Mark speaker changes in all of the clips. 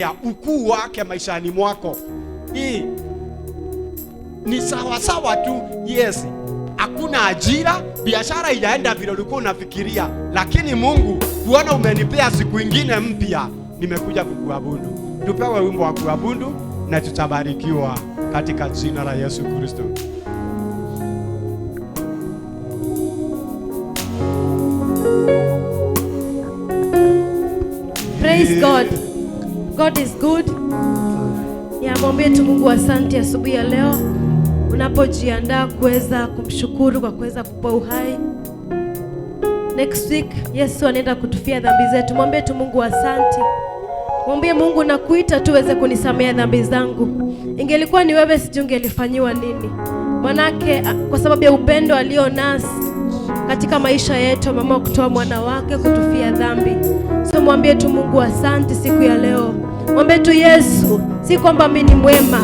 Speaker 1: ya ukuu wake maishani mwako. Hii ni sawa tu. Yes, hakuna ajira, biashara haijaenda vile ulikuwa unafikiria, lakini Mungu kuona umenipea siku ingine mpya, nimekuja kukuabudu. Tupewe wimbo wa kuabudu na tutabarikiwa katika jina la Yesu Kristo.
Speaker 2: Praise God. God is good. Mwambie tu Mungu asante asubuhi ya leo. Unapojiandaa kuweza kumshukuru kwa kuweza kupa uhai. Next week Yesu anaenda kutufia dhambi zetu. Mwambie tu Mungu asante. Mwambie Mungu nakuita tu uweze kunisamea dhambi zangu. Ingelikuwa ni wewe sijungelifanyiwa nini? Manake kwa sababu ya upendo alio nasi katika maisha yetu, mama kutoa mwana wake kutufia dhambi. So mwambie tu Mungu asante siku ya leo. Mwambie tu Yesu, si kwamba mimi ni mwema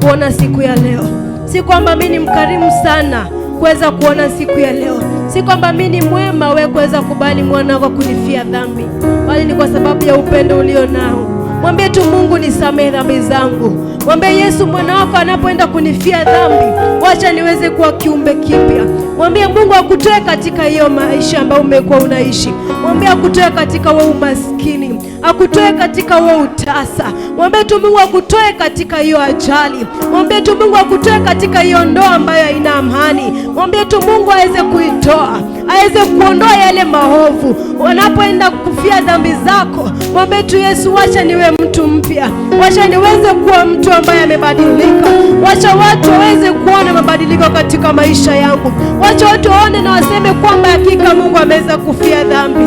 Speaker 2: kuona siku ya leo. Si kwamba mimi ni mkarimu sana kuweza kuona siku ya leo. Si kwamba mimi ni mwema wewe kuweza kubali mwana wako kunifia dhambi, bali ni kwa sababu ya upendo ulio nao. Mwambie tu Mungu nisamehe dhambi zangu. Mwambie Yesu mwana wako anapoenda kunifia dhambi, wacha niweze kuwa kiumbe kipya. Mwambie Mungu akutoe katika hiyo maisha ambayo umekuwa unaishi. Mwambie akutoe katika wewe umaskini, akutoe katika wewe utasa. Mwambie tu Mungu akutoe katika hiyo ajali. Mwambie tu Mungu akutoe katika hiyo ndoa ambayo haina amani. Mwambie tu Mungu aweze kuitoa, aweze kuondoa yale maovu. Unapoenda kufia dhambi zako, mwambie tu Yesu, wacha niwe mtu mpya. Wacha niweze kuwa mtu ambaye amebadilika. Wacha watu waweze kuona mabadiliko katika maisha yangu. Wacha watu waone na waseme kwamba hakika Mungu ameweza kufia dhambi.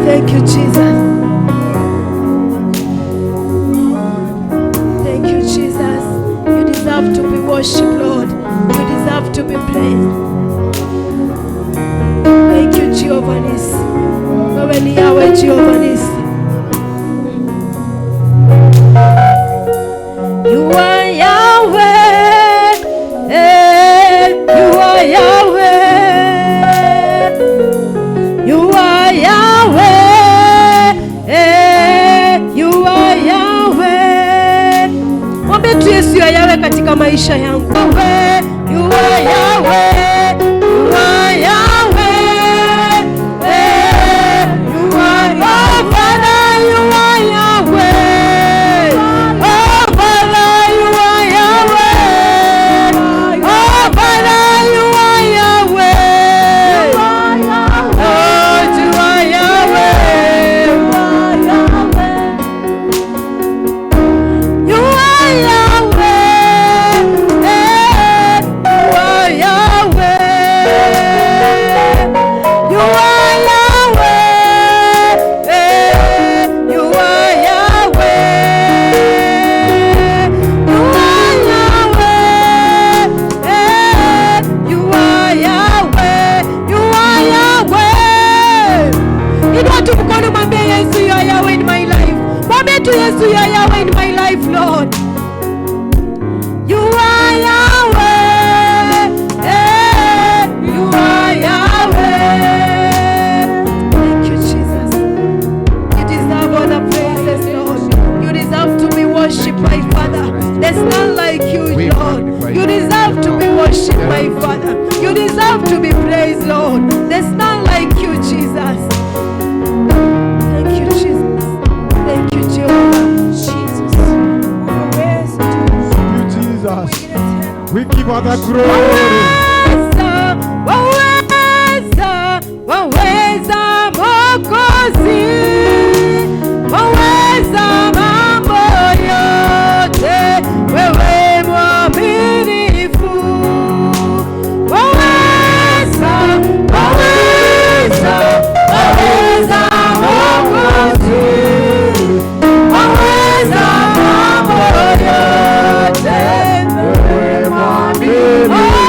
Speaker 2: Thank you Jesus. Thank you Jesus. You deserve to be worshipped, Lord. You deserve to be praised. Thank you Jehovah Nisi. Wewe ni Yahweh Jehovah Nisi. You are Yahweh, you are Yahweh, you are Yahweh, you are Yahweh. Mwambie tu Yesu ya Yahweh katika maisha yangu. You are Yahweh.
Speaker 1: We give all the glory.
Speaker 2: Waweza, waweza Mwokozi, waweza mambo yote, wewe mwaminifu. Waweza, waweza, waweza Mwokozi, waweza mambo yote, wewe mwaminifu.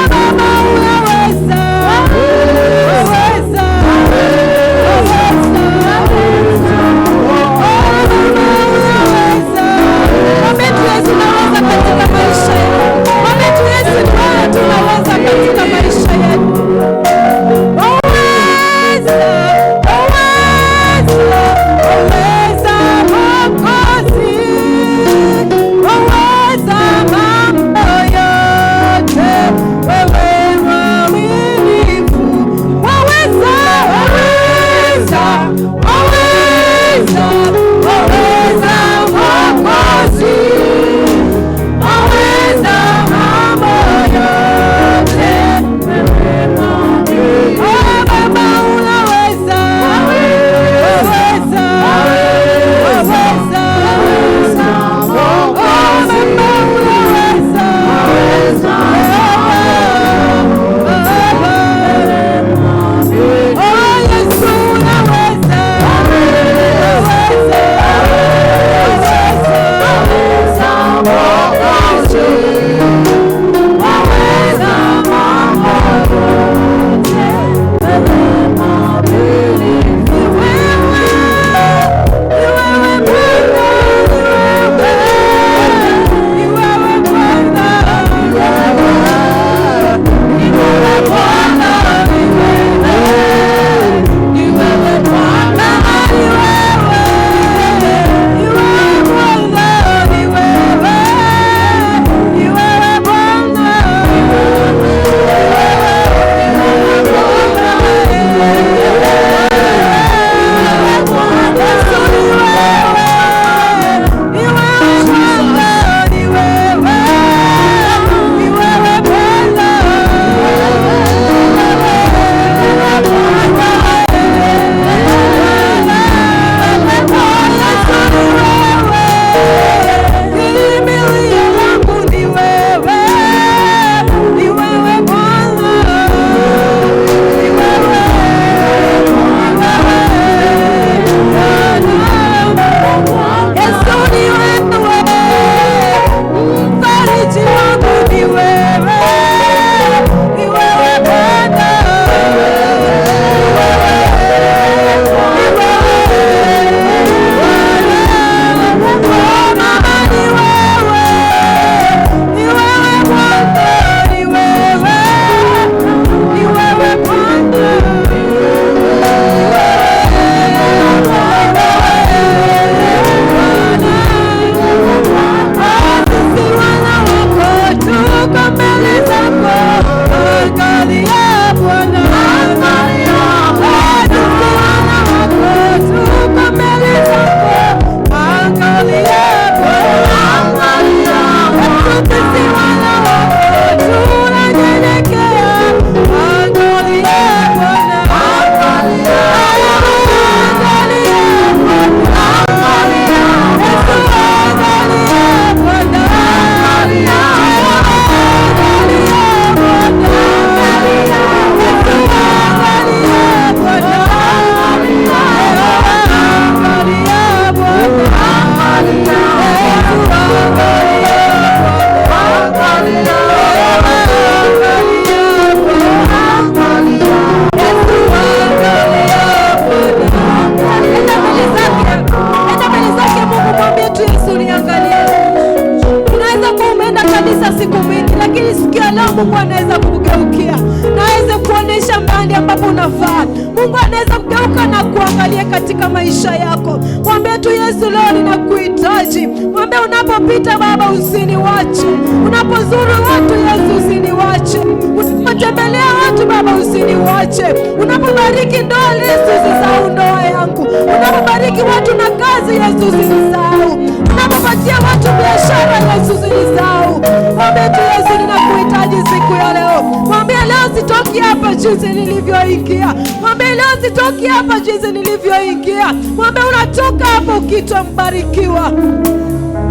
Speaker 2: siku mingi, lakini siku ya leo Mungu anaweza kukugeukia na aweze kuonesha mahali ambapo unafaa. Mungu anaweza kugeuka na kuangalia katika maisha yako. Mwambie tu Yesu, leo ninakuhitaji. Mwambie unapopita Baba usiniwache, unapozuru watu Yesu usiniwache, unapotembelea watu Baba usiniwache, unapobariki ndoa Yesu usisahau ndoa yangu, unapobariki watu na kazi Yesu usisahau, unapopatia watu biashara Yesu usisahau. Mwambie tu Yesu, ninakuhitaji siku ya leo. Mwambie leo sitoki hapa jinsi nilivyoingia. Mwambie leo sitoki hapa jinsi nilivyoingia. Mwambie unatoka hapa ukiitwa mbarikiwa.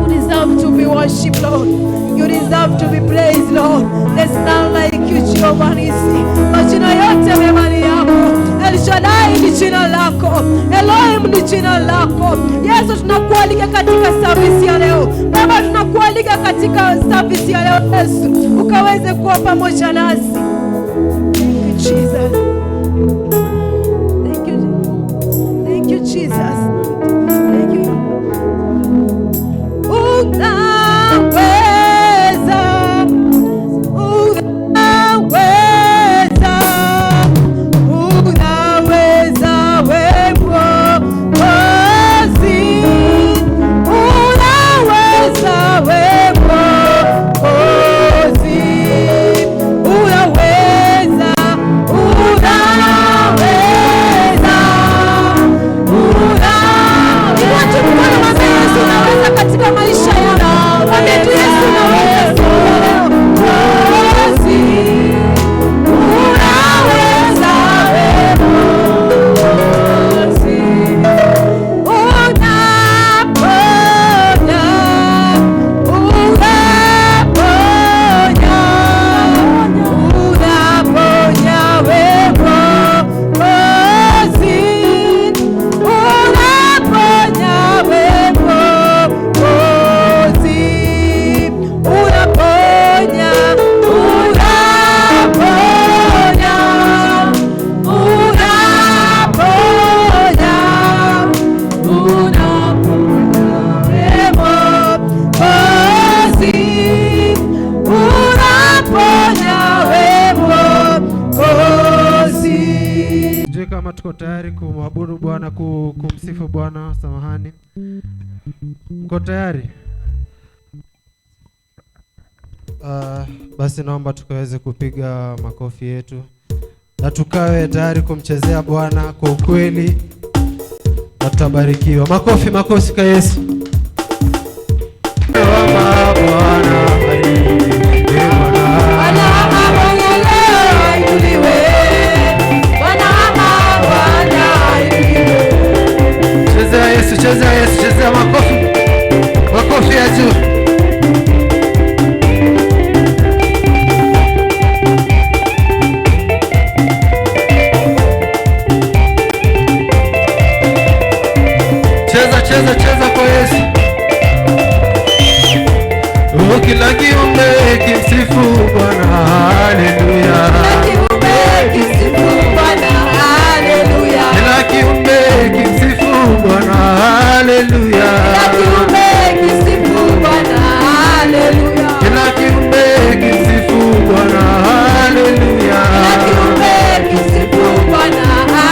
Speaker 2: You deserve to be worshipped, Lord. You deserve to be praised, Lord. There's none like you, Jehovah Nisi. Majina yote mema ni yako. El Shaddai ni jina lako. Elohim ni jina lako. Yesu, tunakualika katika service ya leo. Baba, tunakualika katika service ya leo Yesu, ukaweze kuwa pamoja nasi. Thank you, Jesus. Thank you. Thank you, Jesus. Thank you.
Speaker 3: Tuko tayari kumwabudu Bwana, kumsifu Bwana. Samahani, mko tayari? Basi naomba tukaweze kupiga makofi yetu na tukawe tayari kumchezea Bwana kwa ukweli na tutabarikiwa. Makofi, makofi kwa Yesu. Chezea Yesu, chezea, makofi, makofi ya juu. Cheza, cheza, cheza kwa Yesu. Kila kiumbe kimsifu Bwana, haleluya. Kila kiumbe kimsifu Bwana, haleluya. Kila kiumbe kimsifu Bwana, haleluya. Kila kiumbe kimsifu Bwana, haleluya. Kila kiumbe kimsifu Bwana, haleluya. Kila kiumbe kimsifu Bwana,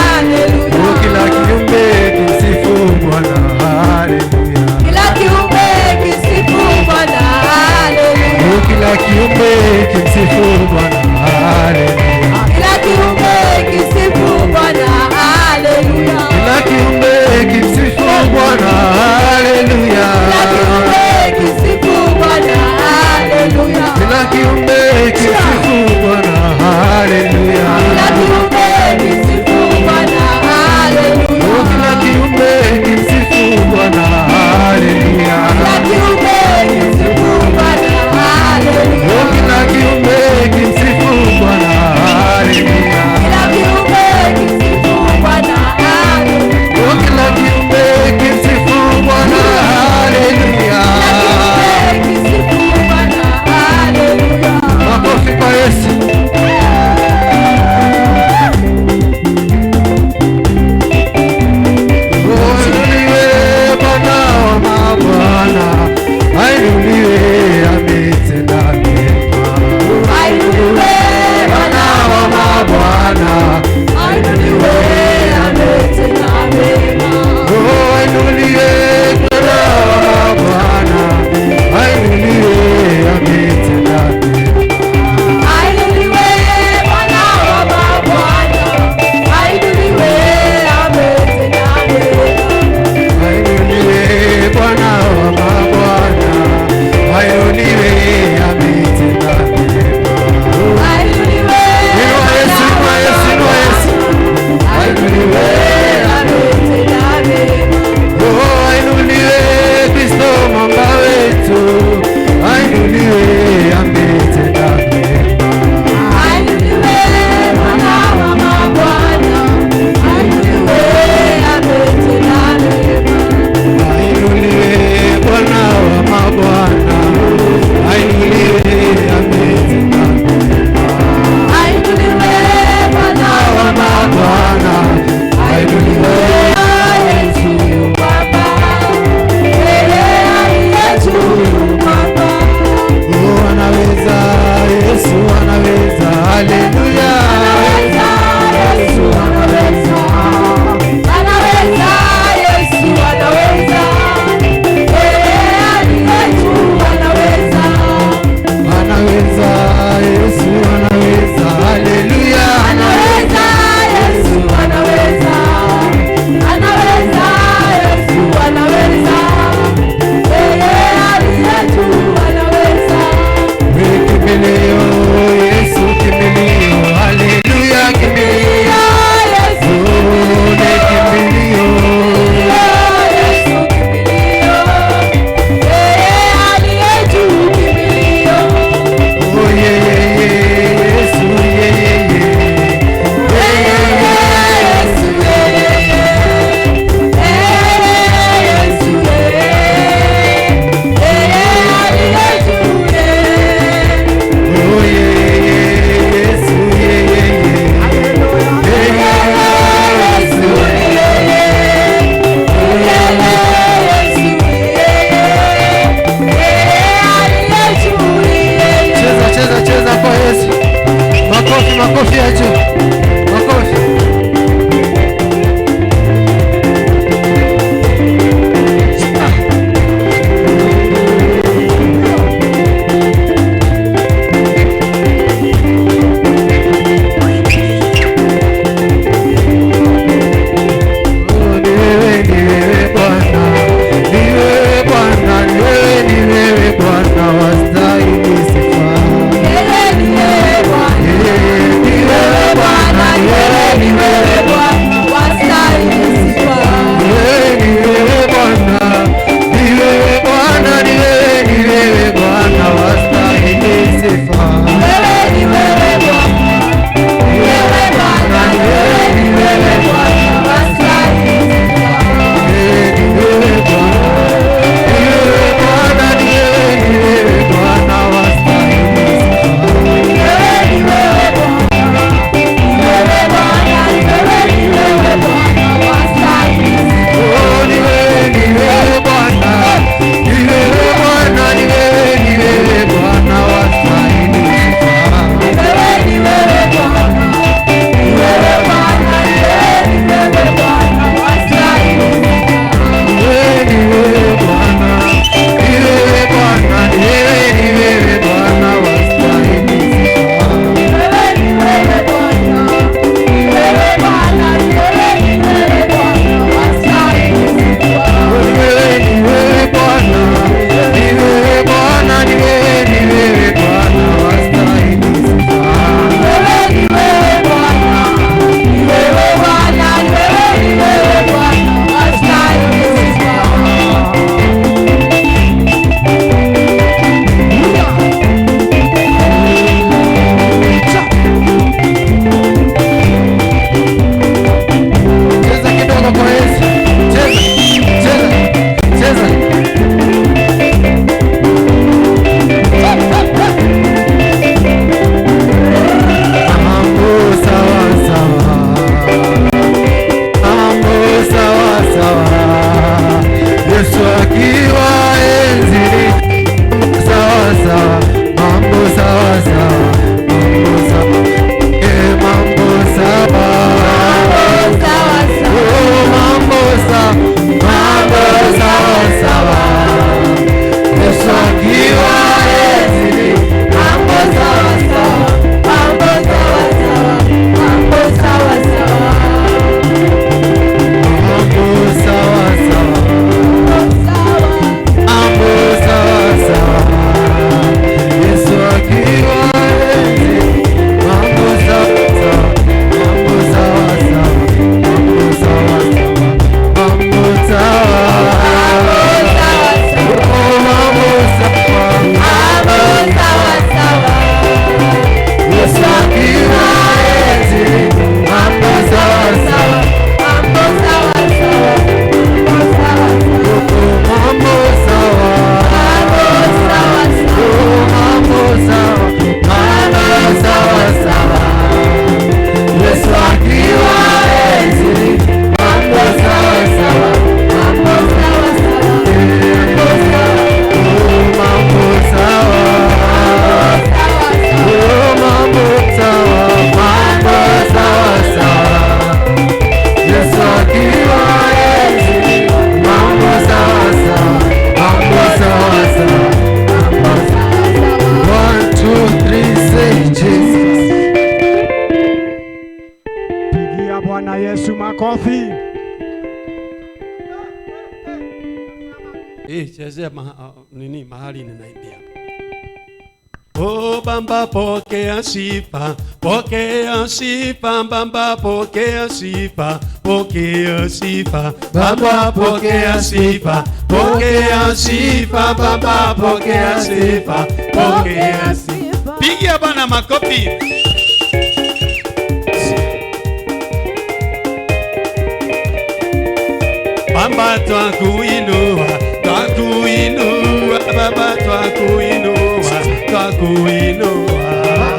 Speaker 3: haleluya. Kila kiumbe kimsifu Bwana, haleluya. Kila kiumbe kimsifu Bwana, haleluya. Kila kiumbe kimsifu Bwana, haleluya.
Speaker 1: makofi. Chezea mahali ninaimbia. Oh Baba pokea sifa, pokea sifa, Baba pokea sifa, pokea sifa, Baba pokea sifa, pokea sifa, Baba pokea sifa, pokea sifa. Pigia Bwana makofi. Baba twakuinua, twakuinua, Baba twakuinua, twakuinua,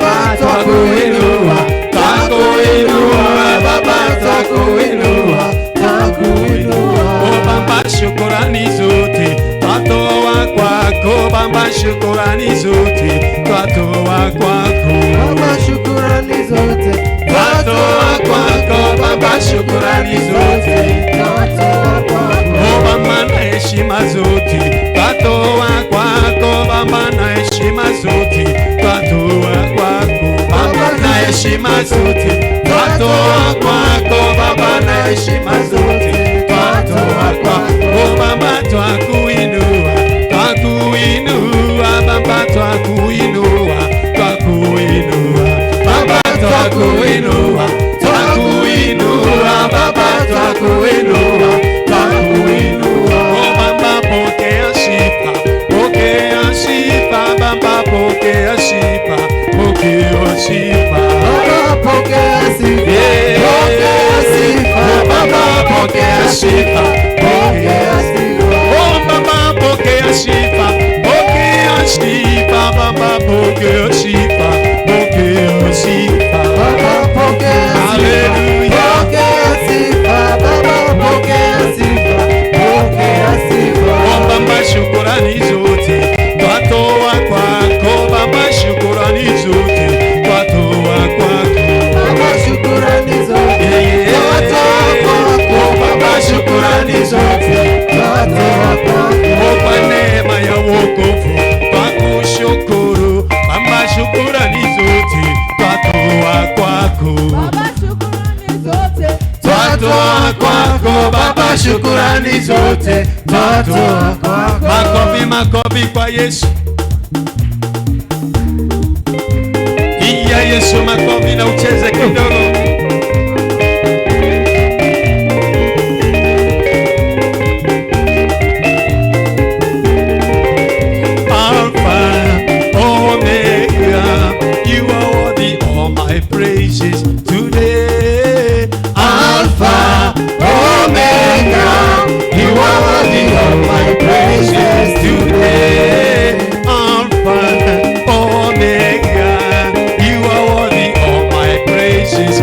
Speaker 1: Baba twakuinua, twakuinua, Baba twakuinua, twakuinua. Oh Baba shukrani zote twatoa kwako, Baba shukrani zote twatoa kwako,
Speaker 3: Baba shukrani zote
Speaker 1: twatoa kwako, Baba shukrani zote
Speaker 3: twatoa kwako.
Speaker 1: Oh Baba na heshima zote twatoa kwako, Baba na heshima zote twatoa kwako, Baba na heshima zote twatoa kwako, Baba na heshima zote twatoa kwako. Oh Baba twakuinua, twakuinua, Baba twakuinua, twakuinua, Baba twakuinua, twakuinua, Baba twakuinua, twakuinua. Oh Baba pokea sifa, pokea sifa, Baba pokea sifa, pokea sifa,
Speaker 3: Baba pokea sifa, pokea sifa,
Speaker 1: Baba pokea sifa, pokea sifa. Oh Baba pokea sifa, pokea sifa, Baba pokea sifa, pokea sifa.
Speaker 3: Baba pokea sifa,
Speaker 1: Hallelujah.
Speaker 3: pokea sifa, Baba pokea sifa, pokea sifa.
Speaker 1: Oh Baba shukrani zote twatoa kwako, Baba shukrani zote twatoa kwako,
Speaker 3: Baba shukrani zote twatoa kwako,
Speaker 1: Baba shukrani zote
Speaker 3: twatoa kwako.
Speaker 1: Oh kwa neema ya wokovu twakushukuru, Baba shukrani zote twatoa kwako, twatoa kwako, Baba shukrani zote twatoa kwako. Makofi, makofi kwa Yesu. Iya Yesu, makofi na ucheze kidogo. Praises today, Alpha, Omega, you are worthy of my praises today, Alpha, Omega, you are worthy of my praises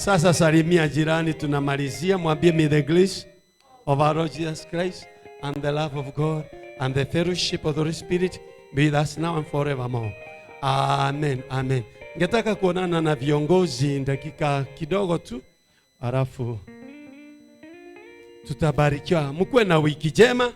Speaker 1: Sasa salimia jirani, tunamalizia. Mwambie, may the grace of our Lord Jesus Christ and the love of God and the fellowship of the Holy Spirit be with us now and forevermore. Amen, amen. Ningetaka kuonana na viongozi dakika kidogo tu, alafu tutabarikiwa. Mkuwe na wiki njema.